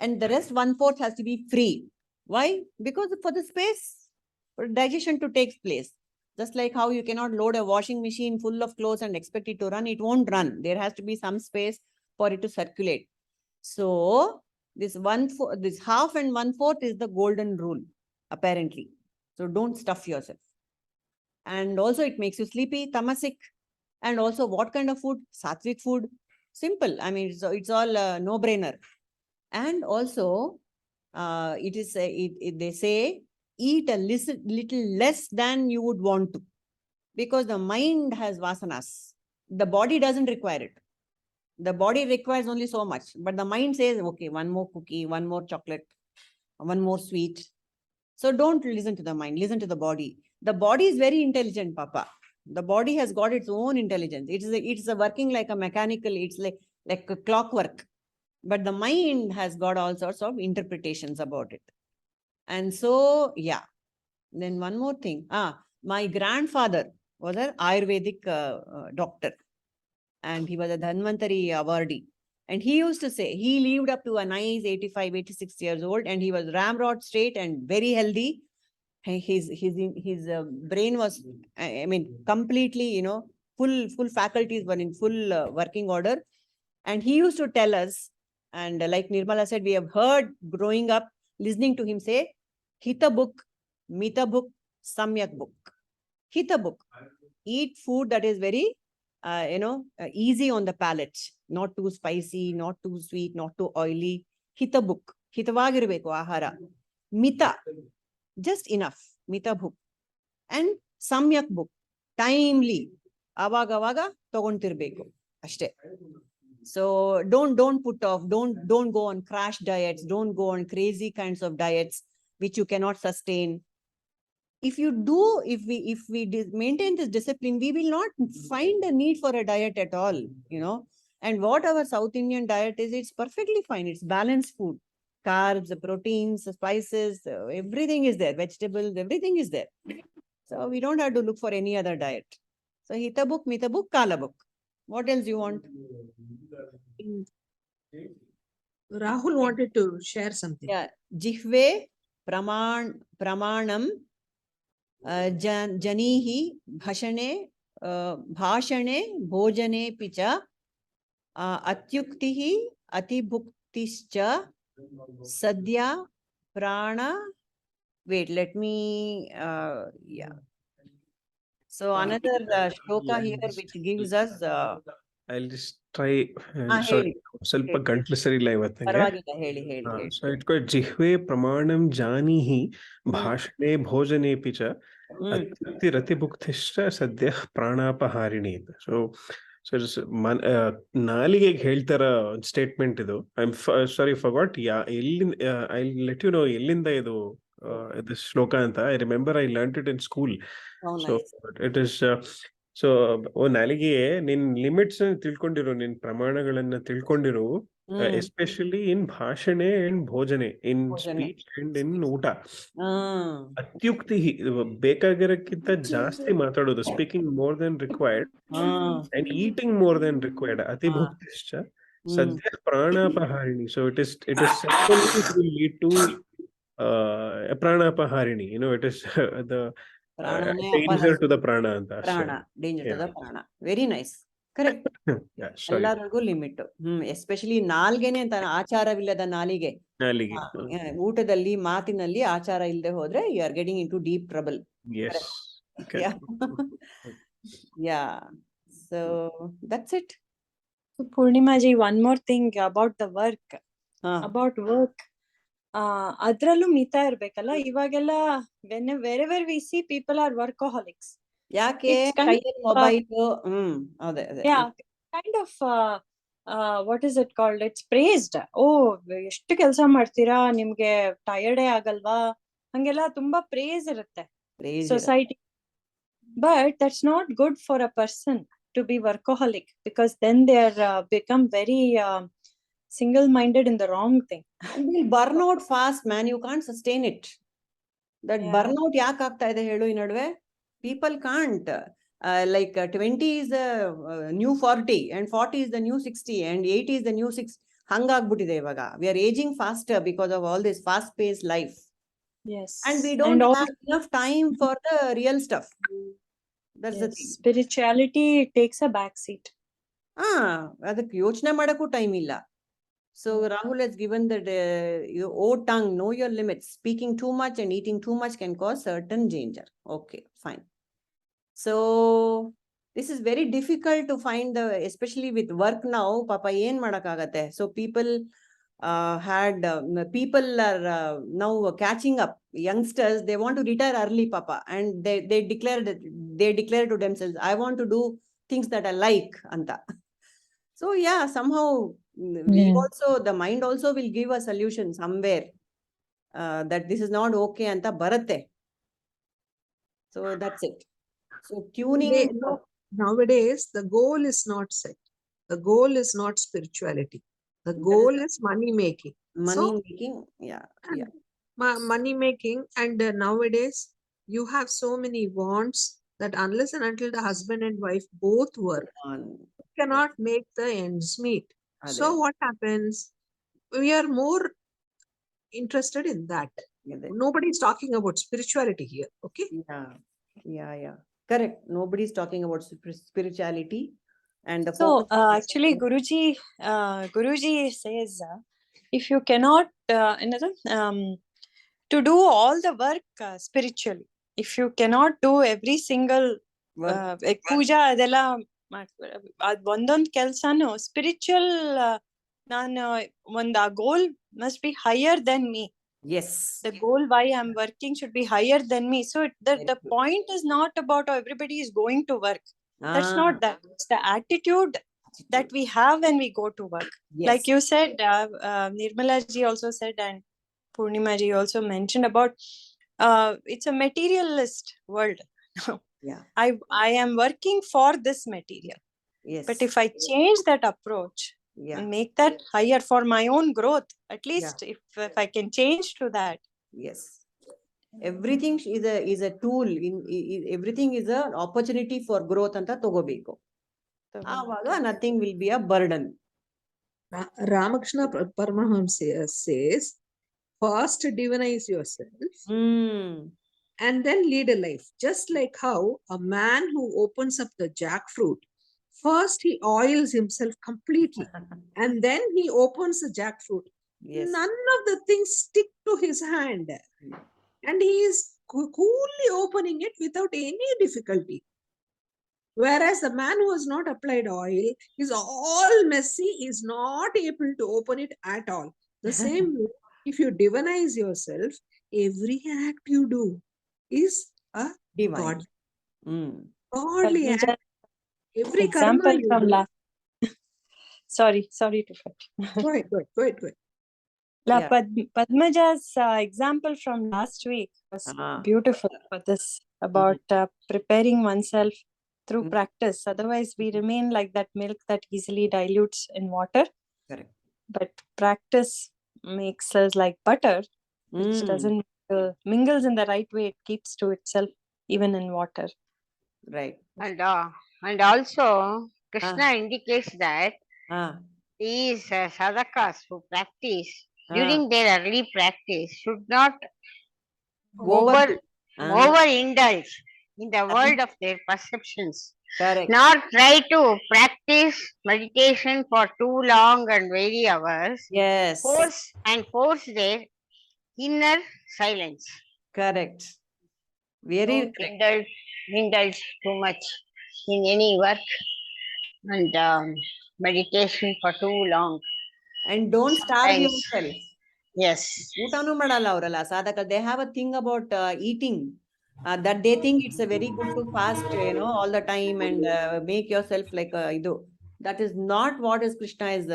And the rest 1/4 has to be free. Why? Because for the space for digestion to take place. Just like how you cannot load a washing machine full of clothes and expect it to run, it won't run. There has to be some space for it to circulate. So this half and 1/4 is the golden rule, apparently. So don't stuff yourself. And also it makes you sleepy, tamasic. And also what kind of food? Sattvic food. Simple. I mean, it's all no-brainer. And also, they say, eat a little less than you would want to, because the mind has vasanas. The body doesn't require it. The body requires only so much, but the mind says, okay, one more cookie, one more chocolate, one more sweet. So don't listen to the mind, listen to the body. The body is very intelligent, Papa. The body has got its own intelligence. It's working like a mechanical, it's like a clockwork. But the mind has got all sorts of interpretations about it. And so, yeah. Then one more thing. My grandfather was an Ayurvedic doctor. And he was a Dhanvantari awardee. And he used to say, he lived up to a nice 85, 86 years old. And he was ramrod straight and very healthy. His brain was, I mean, completely, full faculties were in full working order. And he used to tell us, and like Nirmala said, we have heard growing up, listening to him say, Hita book, Mita book, Samyak book. Hita book. Eat food that is very, easy on the palate. Not too spicy, not too sweet, not too oily. Hita book. Hitavagirbeku ahara. Mita. Just enough. Mita book. And Samyak book. Timely. Avagaga togontirbeku. Ashte. So don't put off, don't go on crash diets, don't go on crazy kinds of diets which you cannot sustain. If we maintain this discipline, we will not find a need for a diet at all, And what our South Indian diet is, it's perfectly fine. It's balanced food, carbs, proteins, spices, everything is there, vegetables, everything is there. So we don't have to look for any other diet. So Hita book, Mita book, Kala book. What else you want? Rahul wanted to share something. Yeah. Jihve pramanam janihi bhashane bhojane picha atyuktihi atibhuktischa sadhya prana. Wait, let me, yeah. So another shloka here which gives us. I'll just try. Sorry, Heli. ಸ್ವಲ್ಪ ಗಂಟ್ಲು ಸರಿ ಇಲ್ಲ ಇವತ್ತಿಗೆ. ಪರವಾಗಿಲ್ಲ, ಹೇಳಿ. So it's got ಜಿಹ್ವೆ ಪ್ರಮಾಣಂ ಜಾನೀಹಿ ಭಾಷಣೆ ಭೋಜನೇಪಿ ಚ ಅತ್ಯುಕ್ತಿ ರತಿಭುಕ್ತಿಶ್ಚ ಸದ್ಯ ಪ್ರಾಣಾಪಹಾರಿಣಿ. So it's ನಾಲಿಗೆಗೆ ಹೇಳ್ತಾರ ಸ್ಟೇಟ್ಮೆಂಟ್ ಇದು. I'm sorry, forgot. I'll let you know ಎಲ್ಲಿಂದ ಇದು this ಶ್ಲೋಕ ಅಂತ. I remember I learned it in school. Oh, so nice. it is so ನಾಲಿಗೆ ನಿನ್ ಲಿಮಿಟ್ಸ್ ತಿಳ್ಕೊಂಡಿರು, ನಿನ್ ಪ್ರಮಾಣಗಳನ್ನ ತಿಳ್ಕೊಂಡಿರು, ಎಸ್ಪೆಷಲಿ ಇನ್ ಭಾಷಣೆ ಅಂಡ್ ಭೋಜನೆ, ಇನ್ ಸ್ಪೀಚ್ ಅಂಡ್ ಇನ್ ಊಟ. ಅತ್ಯುಕ್ತಿ ಬೇಕಾಗಿರಕ್ಕಿಂತ ಜಾಸ್ತಿ ಮಾತಾಡೋದು, speaking more than required and eating more than required. ಅತಿಭುಕ್ತಿಶ್ಚ ಸದ್ಯ ಪ್ರಾಣಾಪಹಾರಿಣಿ. So it is lead to ಪ್ರಾಣಾಪಹಾರಿಣಿ. It is the danger to the prana anta. Danger to the prana. Very nice. Correct. ಎಲ್ಲರಿಗೂ ಲಿಮಿಟ್. ಎಸ್ಪೆಷಲಿ ನಾಲ್ಗೆನೆ ಅಂತ, ಆಚಾರವಿಲ್ಲದ ನಾಲಿಗೆ. ಊಟದಲ್ಲಿ ಮಾತಿನಲ್ಲಿ ಆಚಾರ ಇಲ್ಲದೆ ಹೋದ್ರೆ you are getting into deep trouble. Yeah. So that's it. So Purnima ji, one more thing about the work. About work. ಅದ್ರಲ್ಲೂ ಮಿತ ಇರ್ಬೇಕಲ್ಲ. ಇವಾಗೆಲ್ಲ wherever we see people are workaholics. ಯಾಕೆ? Mobile. Yeah, kind of what is it called? It's praised. ಎಷ್ಟು ಕೆಲಸ ಮಾಡ್ತೀರಾ, ನಿಮ್ಗೆ ಟಯರ್ಡೇ ಆಗಲ್ವಾ, ಹಂಗೆಲ್ಲ ತುಂಬಾ praise ಇರುತ್ತೆ society. But that's not good for a person to be workaholic, because then they are become very single-minded in the wrong thing. They'll burn out fast, man. You can't sustain it. That burnout ಯಾಕೆ ಆಗ್ತಾ ಇದೆ ಹೇಳು ಈ ನಡುವೆ? People can't. like 20 is the new 40 and 40 is the new 60 and 80 is the new 6. ಹಂಗಾಗ್ಬಿಟ್ಟಿದೆ ಇವಾಗ. We are aging faster because of all this fast paced life. Yes. And we don't have enough time for the real stuff. That's the thing. Spirituality takes a back seat. ಅದಕ್ಕೆ ಯೋಚನೆ ಮಾಡಕ್ಕೂ time ಇಲ್ಲ. So Rahul has given that oh tongue, know your limits. Speaking too much and eating too much can cause certain danger. Okay, fine. So this is very difficult to find the, especially with work now. Papa yen madakagate. So people people are now catching up. Youngsters, they want to retire early, Papa, and they declare to themselves, I want to do things that I like, anta. So yeah, somehow we also, the mind also will give a solution somewhere that this is not okay anta baratte. So that's it. So tuning. Nowadays, the goal is not set. The goal is not spirituality. The goal is money making. Money making, yeah. Money making, and nowadays you have so many wants that unless and until the husband and wife both work, cannot make the ends meet. So what happens? We are more interested in that. Nobody is talking about spirituality here. Okay. Yeah. Correct. Nobody is talking about spirituality. And the so actually Guruji says if you cannot to do all the work spiritually, if you cannot do every single ಪೂಜಾ ಅದೆಲ್ಲ ಒಂದೊಂದು ಕೆಲಸನು spiritual ನಾನು ಒಂದು goal must be higher than me. Yes. The goal why I'm working should be higher than me. So the point is not about how everybody is going to work. That's not that. It's the attitude that we have when we go to work. Yes. Like you said, Nirmala ji also said, and Purnima ji also mentioned about it's a materialist world. Yeah. I am working for this material. Yes. But if I change that approach and make that higher for my own growth, at least if I can change to that. Yes. Everything is a tool. Everything is an opportunity for growth anta togobeko. Avaga nothing will be a burden. Ramakrishna Paramahamsa says, first divinize yourself and then lead a life. Just like how a man who opens up the jackfruit, first he oils himself completely and then he opens the jackfruit. Yes. None of the things stick to his hand and he is coolly opening it without any difficulty. Whereas the man who has not applied oil is all messy, is not able to open it at all. The same way, if you divinize yourself, every act you do is a divine. Godly act. Every example karma from last. Sorry to cut. Go ahead. Padmaja's example from last week was beautiful for this, about preparing oneself through practice. Otherwise, we remain like that milk that easily dilutes in water. Correct. But practice makes us like butter, which doesn't mingles in the right way. It keeps to itself even in water. Right. And also Krishna indicates that these sadhakas who practice during their early practice should not overindulge in the world of their perceptions. Correct. Nor try to practice meditation for too long and very hours. Yes. Force their inner silence. Correct. Very don't indulge too much in any work and meditation for too long. And don't starve yourself. Yes. Utanu madala avrala sadhaka. They have a thing about eating. That they think it's a very good to fast, all the time and make yourself like idu. That is not what is Krishna is,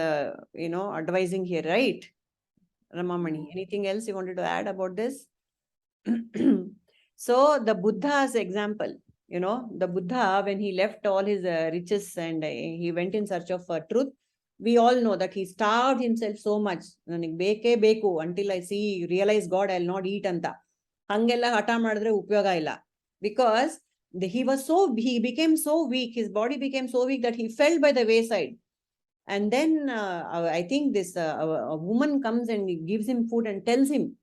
advising here, right? Ramamani, anything else you wanted to add about this? So the Buddha's example, the Buddha, when he left all his riches and he went in search of truth, we all know that he starved himself so much. Until I realize God, I'll not eat anta. ಹಂಗೆಲ್ಲ ಹಠ ಮಾಡಿದ್ರೆ ಉಪಯೋಗ ಇಲ್ಲ. Because he became so weak, his body became so weak that he fell by the wayside. And then I think this a woman comes and gives him food and tells him,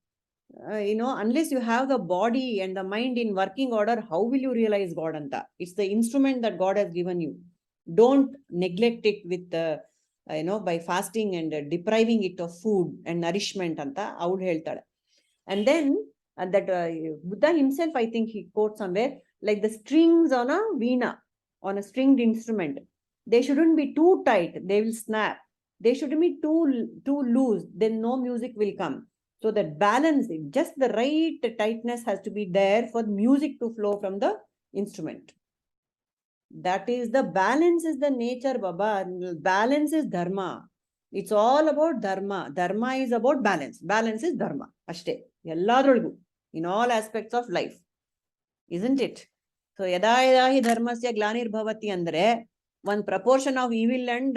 unless you have the body and the mind in working order, how will you realize God anta? It's the instrument that God has given you. Don't neglect it with by fasting and depriving it of food and nourishment anta avulu heltale. And then that Buddha himself, I think he quotes somewhere, like the strings on a veena, on a stringed instrument, they shouldn't be too tight, they will snap. They shouldn't be too loose, then no music will come. So that balance, just the right tightness has to be there for music to flow from the instrument. That is the balance, is the nature, Baba. Balance is dharma. It's all about dharma. Dharma is about balance. Balance is dharma. Ashte. Elladrolgu. In all aspects of life. Isn't it? So, yada yada hi dharmasya glanir bhavati andre, one proportion of evil and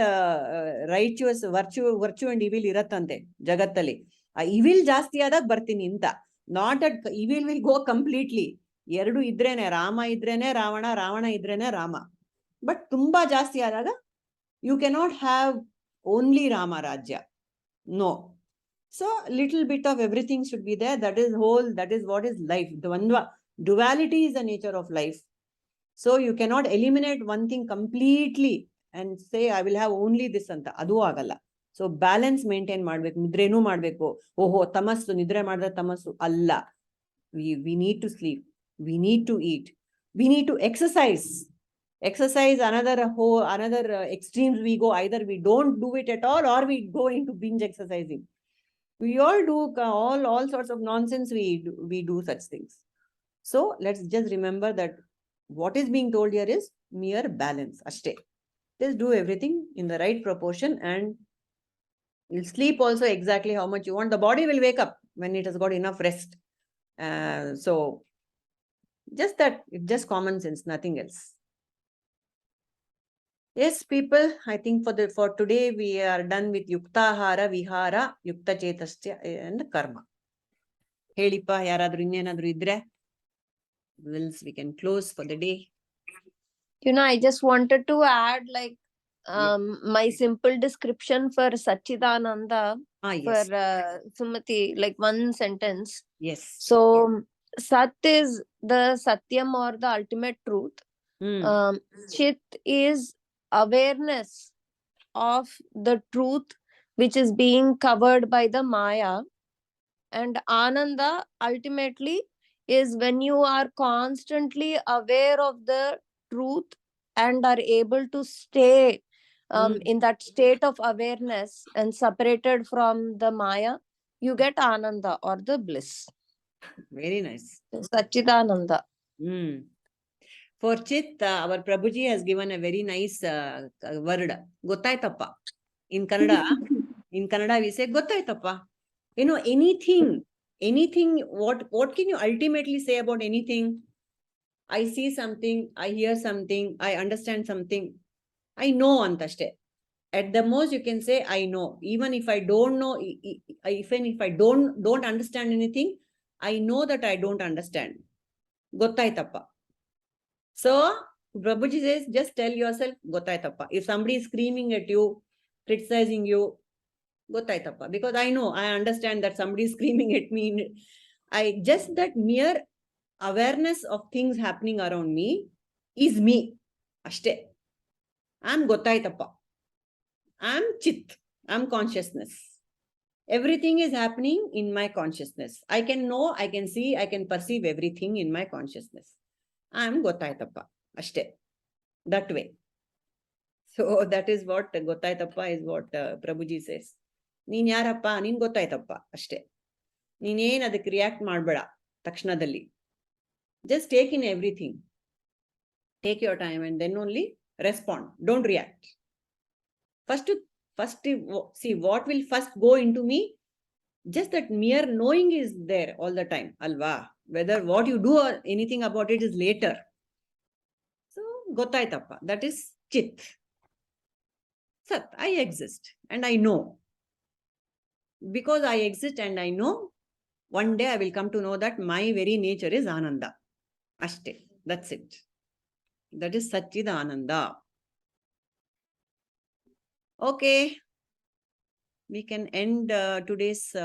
righteous, virtue and evil iratante, jagattali. Evil jasti adag bartini inta. Not that evil will go completely. Yeradu idrene, Rama idrene, Ravana idrene, Rama. But tumba jasti adaga, you cannot have only Rama Rajya. No. So little bit of everything should be there. That is whole, that is what is life. Dvandva, duality is the nature of life. So you cannot eliminate one thing completely and say, I will have only this anta. Adu agalla. So balance maintain madbeku. Nidrenu madbeku. Oho, tamassu, nidre madre tamassu. Allah. We need to sleep. We need to eat. We need to exercise. Exercise, another extremes we go. Either we don't do it at all or we go into binge exercising. We all do all sorts of nonsense. We do such things. So let's just remember that what is being told here is mere balance. Ashte. Just do everything in the right proportion and you'll sleep also exactly how much you want. The body will wake up when it has got enough rest. So just that, it's just common sense, nothing else. Yes, people, I think for today we are done with Yuktahara, Vihara, Yukta Chetasya and Karma. Helipa, yaradru innenadru idre, we can close for the day. I just wanted to add my simple description for Satchidananda yes. for Sumati, like one sentence. Yes. So Sat is the Satyam or the ultimate truth. Chit is awareness of the truth which is being covered by the Maya. And Ananda ultimately is when you are constantly aware of the truth and are able to stay in that state of awareness and separated from the Maya, you get Ananda or the bliss. Very nice. Satchidananda. For Chit, our Prabhuji has given a very nice word, Gottaitappa. In Kannada we say Gottaitappa. Anything, what can you ultimately say about anything? I see something, I hear something, I understand something, I know antaste. At the most you can say I know. Even if I don't know, even if I don't understand anything, I know that I don't understand. Gottaitappa. So Prabhuji says, just tell yourself Gottaitappa. If somebody is screaming at you, criticizing you, Gottaitappa. Because I know, I understand that somebody is screaming at me. Just that mere awareness of things happening around me is me. Ashte. I'm Gottaitappa. I'm Chit. I'm consciousness. Everything is happening in my consciousness. I can know, I can see, I can perceive everything in my consciousness. I'm Gottaitappa. Ashte. That way. So that is what Gottaitappa is what Prabhuji says. Neen yarappa, neen Gottaitappa. Ashte. Neen adak react ಮಾಡಬೇಡ ತಕ್ಷಣದಲ್ಲಿ. Just take in everything. Take your time and then only respond. Don't react. First, see what will first go into me. Just that mere knowing is there all the time. Alva. Whether what you do or anything about it is later. So, Gottaitappa. That is Chit. Sat, I exist and I know. Because I exist and I know, one day I will come to know that my very nature is Ananda. Ashte. That's it. That is Satchidananda. Okay. We can end today's